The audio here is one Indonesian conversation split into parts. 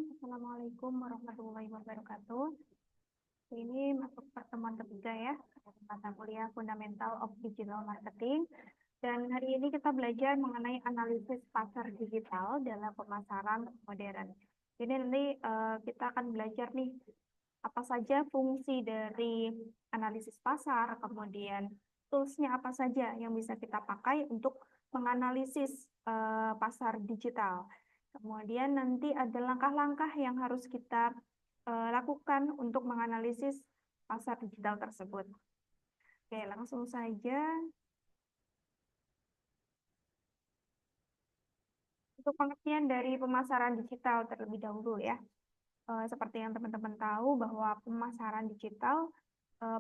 Assalamualaikum warahmatullahi wabarakatuh. Ini masuk pertemuan ketiga ya, mata kuliah Fundamental of Digital Marketing. Dan hari ini kita belajar mengenai analisis pasar digital dalam pemasaran modern. Jadi nanti kita akan belajar nih, apa saja fungsi dari analisis pasar, kemudian tools-nya apa saja yang bisa kita pakai untuk menganalisis pasar digital. Kemudian nanti ada langkah-langkah yang harus kita lakukan untuk menganalisis pasar digital tersebut. Oke, langsung saja. Untuk pengertian dari pemasaran digital terlebih dahulu ya. Seperti yang teman-teman tahu bahwa pemasaran digital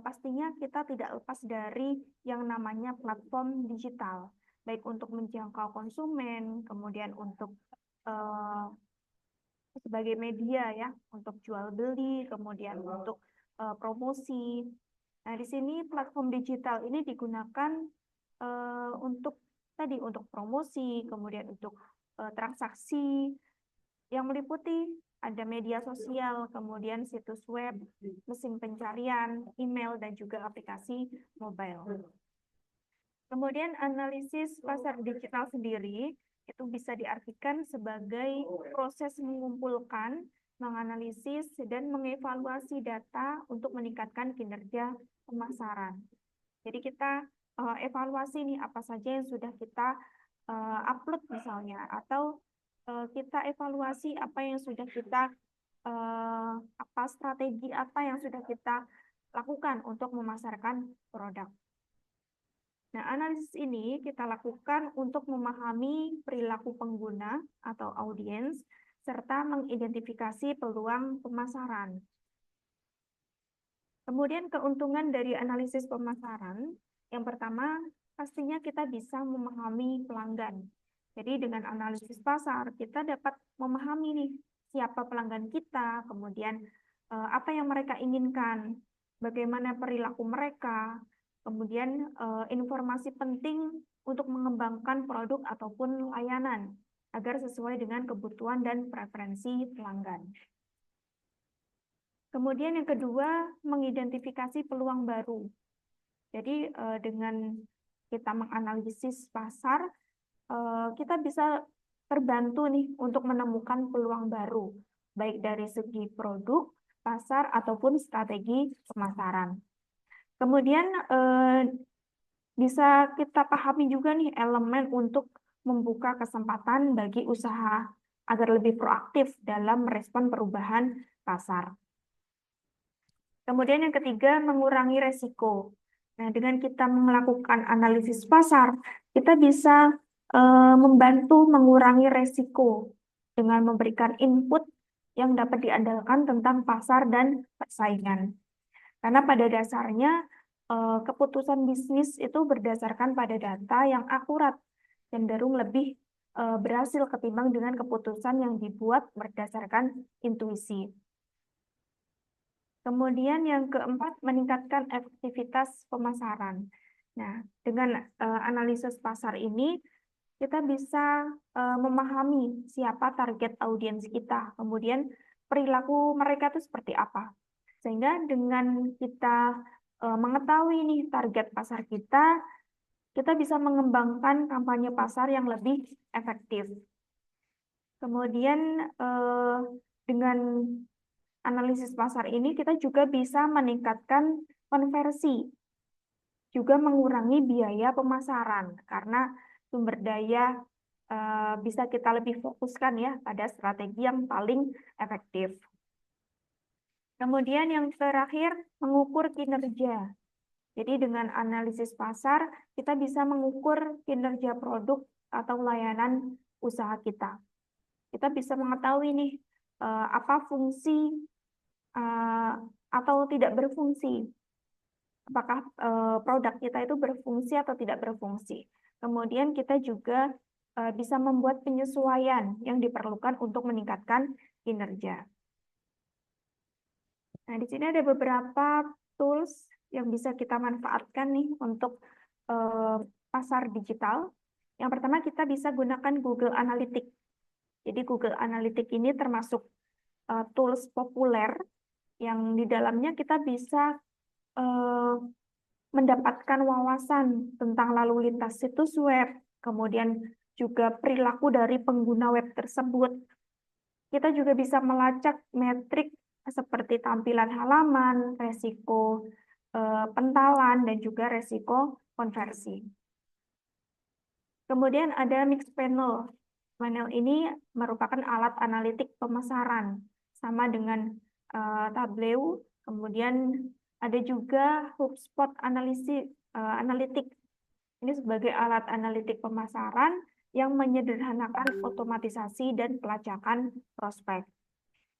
pastinya kita tidak lepas dari yang namanya platform digital, baik untuk menjangkau konsumen, kemudian untuk sebagai media ya untuk jual beli, kemudian untuk promosi. Nah, di sini platform digital ini digunakan untuk promosi, kemudian untuk transaksi yang meliputi ada media sosial, kemudian situs web, mesin pencarian, email, dan juga aplikasi mobile. Kemudian analisis pasar digital sendiri itu bisa diartikan sebagai proses mengumpulkan, menganalisis, dan mengevaluasi data untuk meningkatkan kinerja pemasaran. Jadi kita evaluasi nih apa saja yang sudah kita upload misalnya, atau kita evaluasi apa yang sudah kita strategi apa yang sudah kita lakukan untuk memasarkan produk. Nah, analisis ini kita lakukan untuk memahami perilaku pengguna atau audiens, serta mengidentifikasi peluang pemasaran. Kemudian keuntungan dari analisis pemasaran, yang pertama pastinya kita bisa memahami pelanggan. Jadi dengan analisis pasar, kita dapat memahami nih siapa pelanggan kita, kemudian apa yang mereka inginkan, bagaimana perilaku mereka, kemudian informasi penting untuk mengembangkan produk ataupun layanan agar sesuai dengan kebutuhan dan preferensi pelanggan. Kemudian yang kedua, mengidentifikasi peluang baru. Jadi dengan kita menganalisis pasar, kita bisa terbantu nih untuk menemukan peluang baru, baik dari segi produk, pasar, ataupun strategi pemasaran. Kemudian bisa kita pahami juga nih elemen untuk membuka kesempatan bagi usaha agar lebih proaktif dalam merespon perubahan pasar. Kemudian yang ketiga, mengurangi resiko. Nah, dengan kita melakukan analisis pasar, kita bisa membantu mengurangi resiko dengan memberikan input yang dapat diandalkan tentang pasar dan persaingan. Karena pada dasarnya keputusan bisnis itu berdasarkan pada data yang akurat, cenderung lebih berhasil ketimbang dengan keputusan yang dibuat berdasarkan intuisi. Kemudian yang keempat, meningkatkan efektivitas pemasaran. Nah, dengan analisis pasar ini, kita bisa memahami siapa target audiens kita, kemudian perilaku mereka itu seperti apa. Sehingga dengan kita mengetahui nih target pasar kita bisa mengembangkan kampanye pasar yang lebih efektif. Kemudian dengan analisis pasar ini kita juga bisa meningkatkan konversi, juga mengurangi biaya pemasaran karena sumber daya bisa kita lebih fokuskan ya pada strategi yang paling efektif. Kemudian yang terakhir, mengukur kinerja. Jadi dengan analisis pasar, kita bisa mengukur kinerja produk atau layanan usaha kita. Kita bisa mengetahui nih apa fungsi atau tidak berfungsi. Apakah produk kita itu berfungsi atau tidak berfungsi. Kemudian kita juga bisa membuat penyesuaian yang diperlukan untuk meningkatkan kinerja. Nah, di sini ada beberapa tools yang bisa kita manfaatkan nih untuk pasar digital. Yang pertama kita bisa gunakan Google Analytics. Jadi Google Analytics ini termasuk tools populer yang di dalamnya kita bisa mendapatkan wawasan tentang lalu lintas situs web, kemudian juga perilaku dari pengguna web tersebut. Kita juga bisa melacak metrik seperti tampilan halaman, resiko pentalan, dan juga resiko konversi. Kemudian ada mix panel. Panel ini merupakan alat analitik pemasaran, sama dengan Tableau. Kemudian ada juga HubSpot analitik. Ini sebagai alat analitik pemasaran yang menyederhanakan otomatisasi dan pelacakan prospek.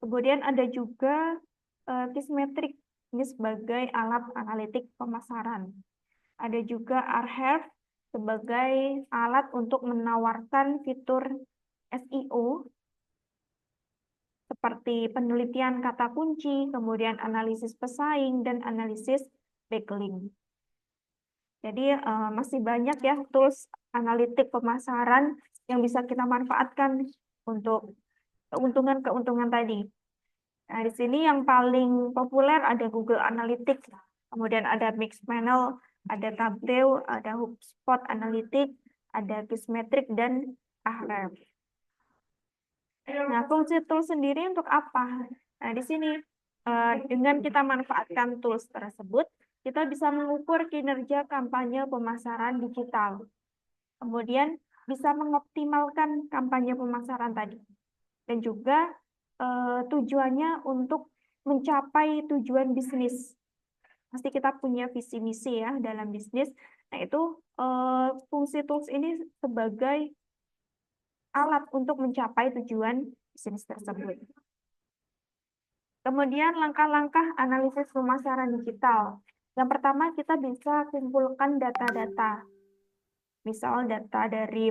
Kemudian ada juga Kissmetrics, ini sebagai alat analitik pemasaran. Ada juga Ahrefs sebagai alat untuk menawarkan fitur SEO seperti penelitian kata kunci, kemudian analisis pesaing, dan analisis backlink. Jadi masih banyak ya tools analitik pemasaran yang bisa kita manfaatkan untuk keuntungan-keuntungan tadi. Nah, di sini yang paling populer ada Google Analytics, kemudian ada Mixpanel, ada Tableau, ada HubSpot Analytics, ada Kissmetrics, dan Ahrefs. Nah, fungsi tools sendiri untuk apa? Nah, di sini dengan kita manfaatkan tools tersebut, kita bisa mengukur kinerja kampanye pemasaran digital. Kemudian bisa mengoptimalkan kampanye pemasaran tadi. Dan juga tujuannya untuk mencapai tujuan bisnis. Pasti kita punya visi misi ya dalam bisnis. Nah, itu fungsi tools ini sebagai alat untuk mencapai tujuan bisnis tersebut. Kemudian langkah-langkah analisis pemasaran digital. Yang pertama, kita bisa kumpulkan data-data. Misal data dari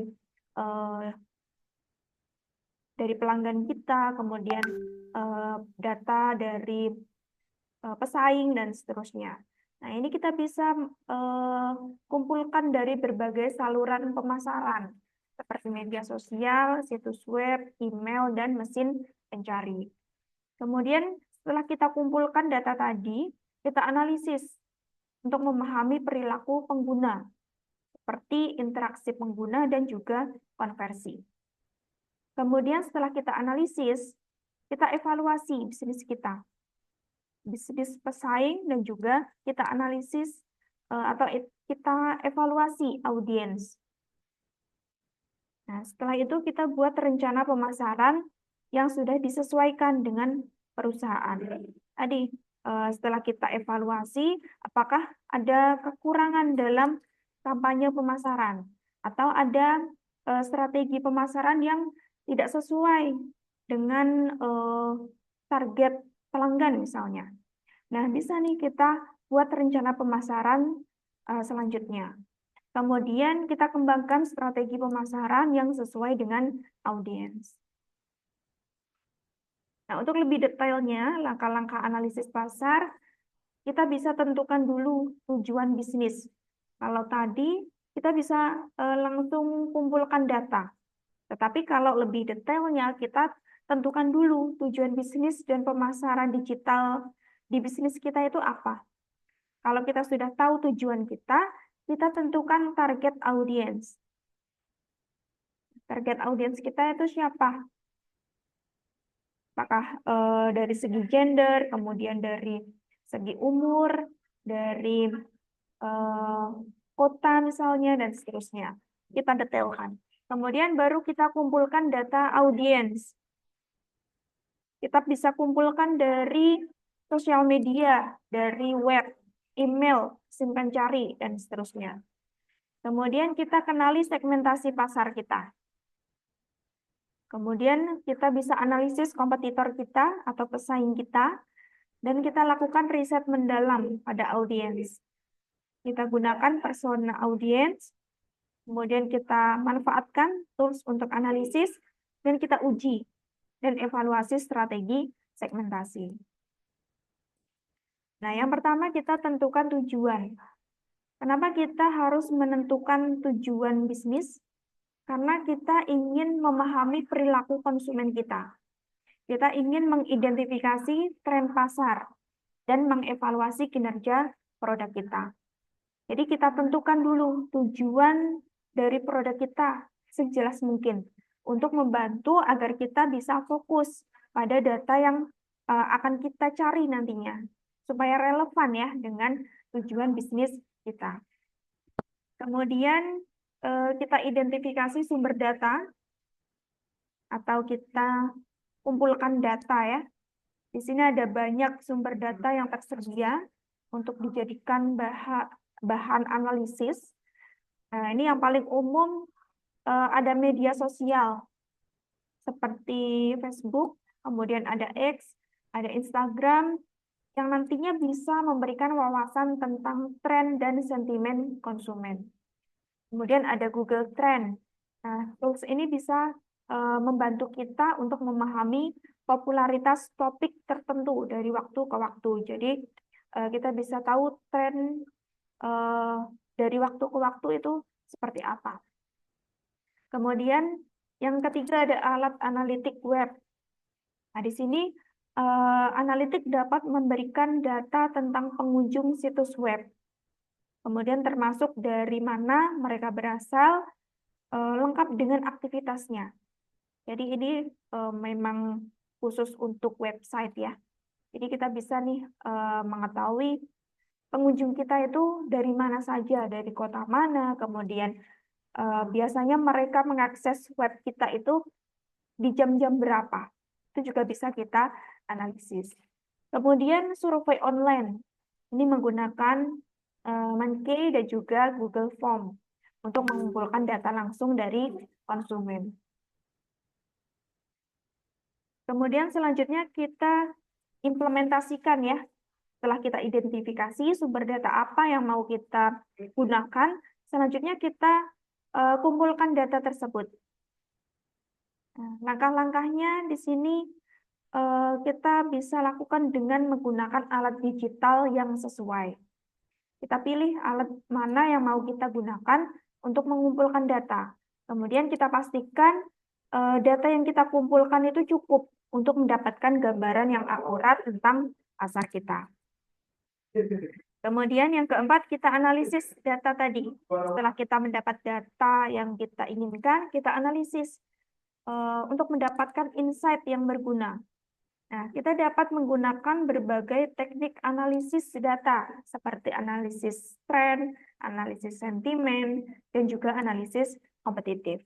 pelanggan kita, kemudian data dari pesaing, dan seterusnya. Nah, ini kita bisa kumpulkan dari berbagai saluran pemasaran, seperti media sosial, situs web, email, dan mesin pencari. Kemudian setelah kita kumpulkan data tadi, kita analisis untuk memahami perilaku pengguna, seperti interaksi pengguna dan juga konversi. Kemudian setelah kita analisis, kita evaluasi bisnis kita, bisnis pesaing, dan juga kita analisis atau kita evaluasi audiens. Nah, setelah itu kita buat rencana pemasaran yang sudah disesuaikan dengan perusahaan. Tadi setelah kita evaluasi, apakah ada kekurangan dalam kampanye pemasaran atau ada strategi pemasaran yang tidak sesuai dengan target pelanggan misalnya. Nah, bisa nih kita buat rencana pemasaran selanjutnya. Kemudian kita kembangkan strategi pemasaran yang sesuai dengan audiens. Nah, untuk lebih detailnya, langkah-langkah analisis pasar, kita bisa tentukan dulu tujuan bisnis. Kalau tadi, kita bisa langsung kumpulkan data. Tetapi kalau lebih detailnya, kita tentukan dulu tujuan bisnis dan pemasaran digital di bisnis kita itu apa. Kalau kita sudah tahu tujuan kita tentukan target audiens. Target audiens kita itu siapa? Apakah dari segi gender, kemudian dari segi umur, dari kota misalnya, dan seterusnya. Kita detailkan. Kemudian baru kita kumpulkan data audiens. Kita bisa kumpulkan dari sosial media, dari web, email, mesin pencari, dan seterusnya. Kemudian kita kenali segmentasi pasar kita. Kemudian kita bisa analisis kompetitor kita atau pesaing kita, dan kita lakukan riset mendalam pada audiens. Kita gunakan persona audiens, kemudian kita manfaatkan tools untuk analisis, dan kita uji dan evaluasi strategi segmentasi. Nah, yang pertama kita tentukan tujuan. Kenapa kita harus menentukan tujuan bisnis? Karena kita ingin memahami perilaku konsumen kita. kita ingin mengidentifikasi tren pasar dan mengevaluasi kinerja produk kita. Jadi kita tentukan dulu tujuan dari produk kita sejelas mungkin untuk membantu agar kita bisa fokus pada data yang akan kita cari nantinya supaya relevan ya dengan tujuan bisnis kita. Kemudian kita identifikasi sumber data atau kita kumpulkan data ya. Di sini ada banyak sumber data yang tersedia untuk dijadikan bahan analisis. Nah, ini yang paling umum ada media sosial seperti Facebook, kemudian ada X, ada Instagram, yang nantinya bisa memberikan wawasan tentang tren dan sentimen konsumen. Kemudian ada Google Trend. Nah, tools ini bisa membantu kita untuk memahami popularitas topik tertentu dari waktu ke waktu. Jadi, kita bisa tahu tren dari waktu ke waktu itu seperti apa. Kemudian, yang ketiga ada alat analitik web. Nah, di sini analitik dapat memberikan data tentang pengunjung situs web. Kemudian termasuk dari mana mereka berasal, lengkap dengan aktivitasnya. Jadi ini memang khusus untuk website ya. Jadi kita bisa nih mengetahui pengunjung kita itu dari mana saja, dari kota mana, kemudian biasanya mereka mengakses web kita itu di jam-jam berapa. Itu juga bisa kita analisis. Kemudian survei online. Ini menggunakan Mankey dan juga Google Form untuk mengumpulkan data langsung dari konsumen. Kemudian selanjutnya kita implementasikan ya. Setelah kita identifikasi sumber data apa yang mau kita gunakan, selanjutnya kita kumpulkan data tersebut. Nah, langkah-langkahnya di sini kita bisa lakukan dengan menggunakan alat digital yang sesuai. Kita pilih alat mana yang mau kita gunakan untuk mengumpulkan data. Kemudian kita pastikan data yang kita kumpulkan itu cukup untuk mendapatkan gambaran yang akurat tentang pasar kita. Kemudian yang keempat, kita analisis data tadi. Setelah kita mendapat data yang kita inginkan, kita analisis untuk mendapatkan insight yang berguna. Nah, kita dapat menggunakan berbagai teknik analisis data, seperti analisis tren, analisis sentimen, dan juga analisis kompetitif.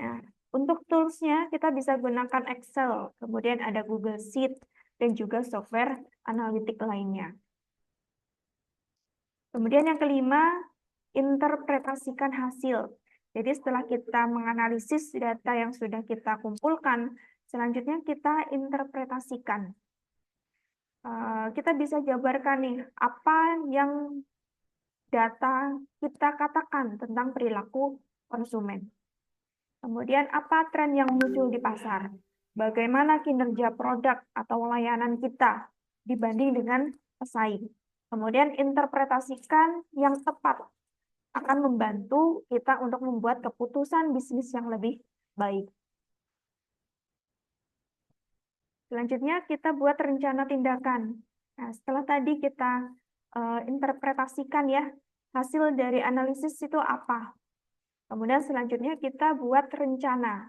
Nah, untuk tools-nya kita bisa gunakan Excel, kemudian ada Google Sheet, dan juga software analitik lainnya. Kemudian yang kelima, interpretasikan hasil. Jadi setelah kita menganalisis data yang sudah kita kumpulkan, selanjutnya kita interpretasikan. Kita bisa jabarkan nih, apa yang data kita katakan tentang perilaku konsumen. Kemudian apa tren yang muncul di pasar? Bagaimana kinerja produk atau layanan kita dibanding dengan pesaing? Kemudian interpretasikan yang tepat akan membantu kita untuk membuat keputusan bisnis yang lebih baik. Selanjutnya kita buat rencana tindakan. Nah, setelah tadi kita interpretasikan ya, hasil dari analisis itu apa. Kemudian selanjutnya kita buat rencana.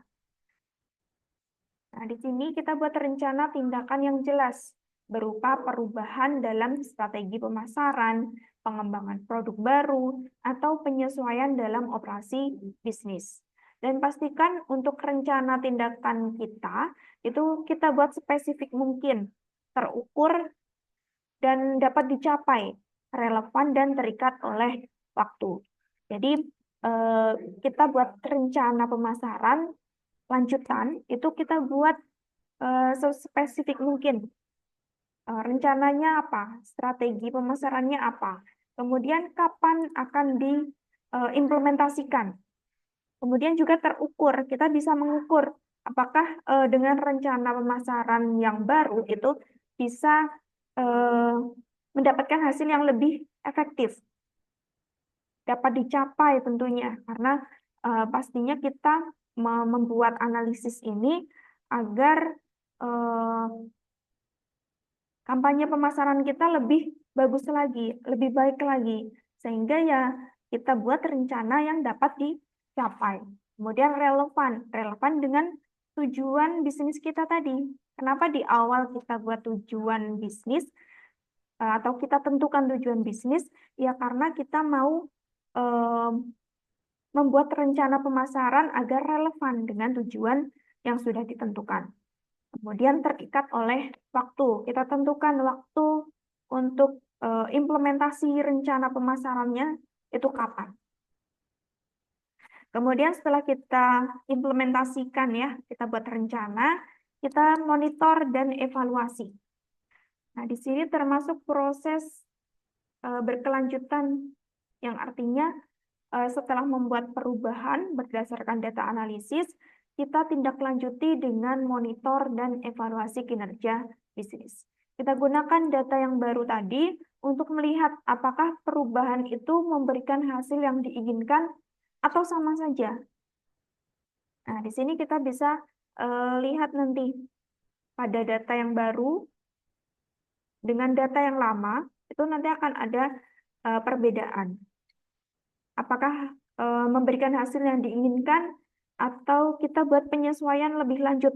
Nah, di sini kita buat rencana tindakan yang jelas, berupa perubahan dalam strategi pemasaran, pengembangan produk baru, atau penyesuaian dalam operasi bisnis. Dan pastikan untuk rencana tindakan kita, itu kita buat spesifik mungkin, terukur, dan dapat dicapai, relevan dan terikat oleh waktu. Jadi, kita buat rencana pemasaran lanjutan, itu kita buat sespesifik mungkin. Rencananya apa? Strategi pemasarannya apa? Kemudian kapan akan diimplementasikan? Kemudian juga terukur, kita bisa mengukur apakah dengan rencana pemasaran yang baru itu bisa mendapatkan hasil yang lebih efektif. Dapat dicapai tentunya, karena pastinya kita membuat analisis ini agar eh, kampanye pemasaran kita lebih bagus lagi, lebih baik lagi. Sehingga ya kita buat rencana yang dapat dicapai. Kemudian relevan dengan tujuan bisnis kita tadi. Kenapa di awal kita buat tujuan bisnis atau kita tentukan tujuan bisnis? Ya karena kita mau membuat rencana pemasaran agar relevan dengan tujuan yang sudah ditentukan. Kemudian terikat oleh waktu. Kita tentukan waktu untuk implementasi rencana pemasarannya itu kapan. Kemudian setelah kita implementasikan ya, kita buat rencana, kita monitor dan evaluasi. Nah, di sini termasuk proses berkelanjutan yang artinya setelah membuat perubahan berdasarkan data analisis, kita tindak lanjuti dengan monitor dan evaluasi kinerja bisnis. Kita gunakan data yang baru tadi untuk melihat apakah perubahan itu memberikan hasil yang diinginkan atau sama saja. Nah, di sini kita bisa lihat nanti pada data yang baru dengan data yang lama, itu nanti akan ada perbedaan. Apakah memberikan hasil yang diinginkan atau kita buat penyesuaian lebih lanjut.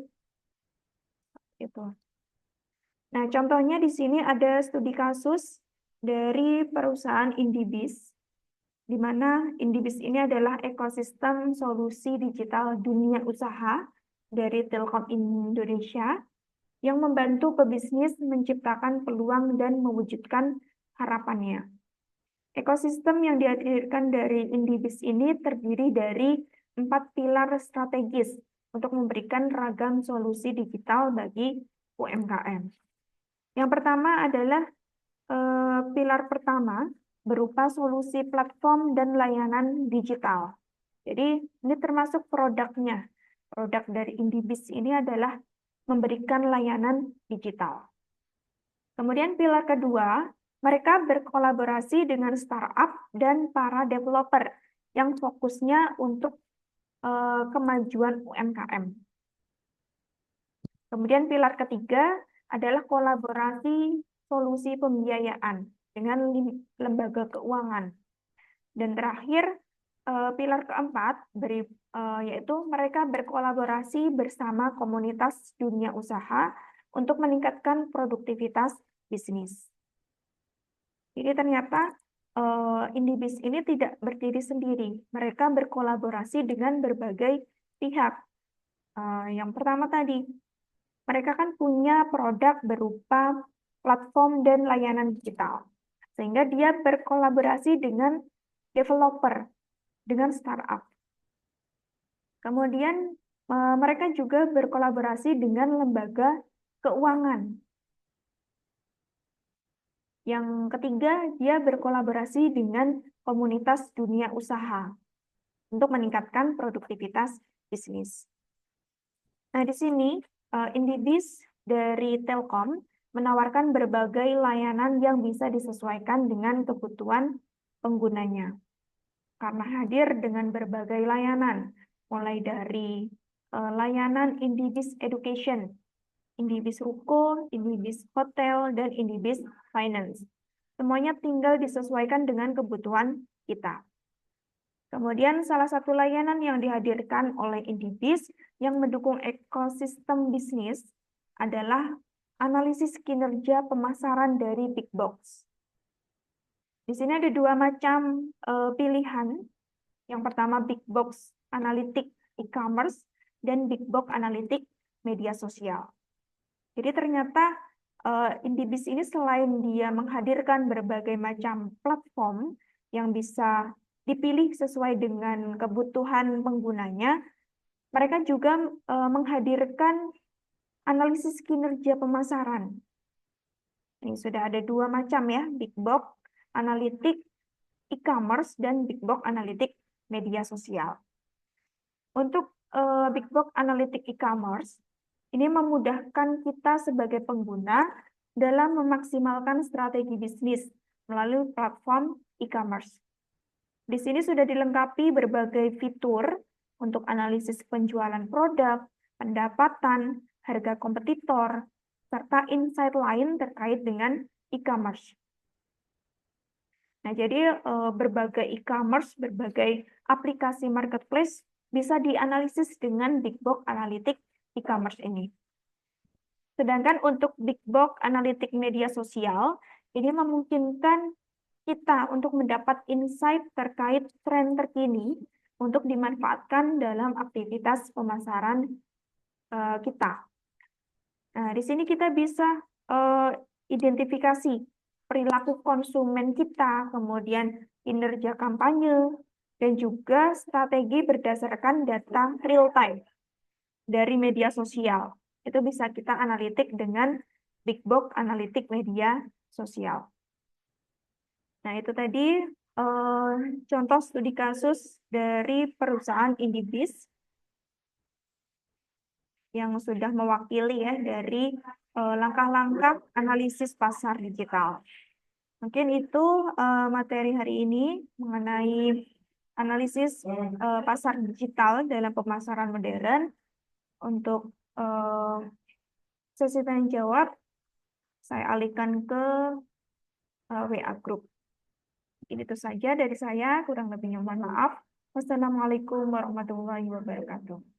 Gitu. Nah, contohnya di sini ada studi kasus dari perusahaan Indibis, di mana Indibis ini adalah ekosistem solusi digital dunia usaha dari Telkom Indonesia yang membantu pebisnis menciptakan peluang dan mewujudkan harapannya. Ekosistem yang dihadirkan dari Indibis ini terdiri dari 4 pilar strategis untuk memberikan ragam solusi digital bagi UMKM. Yang pertama adalah pilar pertama berupa solusi platform dan layanan digital. Jadi ini termasuk produknya. Produk dari Indibis ini adalah memberikan layanan digital. Kemudian pilar kedua, mereka berkolaborasi dengan startup dan para developer yang fokusnya untuk kemajuan UMKM. Kemudian pilar ketiga adalah kolaborasi solusi pembiayaan dengan lembaga keuangan. Dan terakhir, pilar keempat yaitu mereka berkolaborasi bersama komunitas dunia usaha untuk meningkatkan produktivitas bisnis. Jadi ternyata Indibis ini tidak berdiri sendiri. Mereka berkolaborasi dengan berbagai pihak. Yang pertama tadi, mereka kan punya produk berupa platform dan layanan digital. Sehingga dia berkolaborasi dengan developer, dengan startup. Kemudian mereka juga berkolaborasi dengan lembaga keuangan. Yang ketiga, dia berkolaborasi dengan komunitas dunia usaha untuk meningkatkan produktivitas bisnis. Nah, di sini Indibis dari Telkom menawarkan berbagai layanan yang bisa disesuaikan dengan kebutuhan penggunanya. Karena hadir dengan berbagai layanan, mulai dari layanan Indibis Education, Indibis Ruko, Indibis Hotel, dan Indibis Finance. Semuanya tinggal disesuaikan dengan kebutuhan kita. Kemudian salah satu layanan yang dihadirkan oleh Indibis yang mendukung ekosistem bisnis adalah analisis kinerja pemasaran dari Big Box. Di sini ada dua macam pilihan. Yang pertama Big Box Analytics e-commerce dan Big Box Analytics media sosial. Jadi ternyata Indibis ini selain dia menghadirkan berbagai macam platform yang bisa dipilih sesuai dengan kebutuhan penggunanya, mereka juga menghadirkan analisis kinerja pemasaran. Ini sudah ada dua macam ya, Big Box Analytics e-commerce dan Big Box Analytics media sosial. Untuk Big Box Analytics e-commerce, ini memudahkan kita sebagai pengguna dalam memaksimalkan strategi bisnis melalui platform e-commerce. Di sini sudah dilengkapi berbagai fitur untuk analisis penjualan produk, pendapatan, harga kompetitor, serta insight lain terkait dengan e-commerce. Nah, jadi berbagai e-commerce, berbagai aplikasi marketplace bisa dianalisis dengan Big Box Analytics e-commerce ini. Sedangkan untuk Big Box Analytics media sosial, ini memungkinkan kita untuk mendapat insight terkait tren terkini untuk dimanfaatkan dalam aktivitas pemasaran kita. Nah, di sini kita bisa identifikasi perilaku konsumen kita, kemudian kinerja kampanye, dan juga strategi berdasarkan data real time dari media sosial. Itu bisa kita analitik dengan Big Box Analytics media sosial. Nah, itu tadi contoh studi kasus dari perusahaan Indibis yang sudah mewakili ya dari langkah-langkah analisis pasar digital. Mungkin itu materi hari ini mengenai analisis pasar digital dalam pemasaran modern. Untuk sesi tanya jawab, saya alihkan ke WA Group. Ini itu saja dari saya, kurang lebihnya mohon maaf. Wassalamualaikum warahmatullahi wabarakatuh.